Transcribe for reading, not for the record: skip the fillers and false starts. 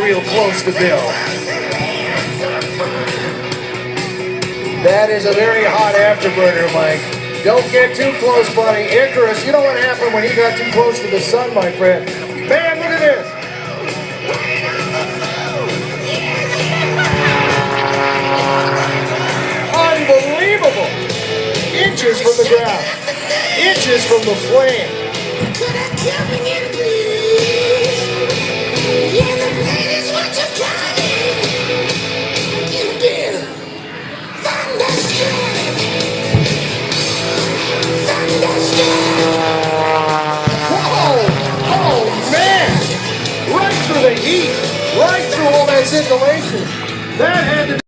real close to Bill. That is a very hot afterburner, Mike. Don't get too close, buddy. Icarus, you know what happened when he got too close to the sun, my friend? Man, look at this. Unbelievable. Inches from the ground. Inches from the flame. Could I come again, please? Yeah, the plane is what you're driving. You did. Thunderstruck. Oh, man! Right through the heat, right through all that circulation. That had to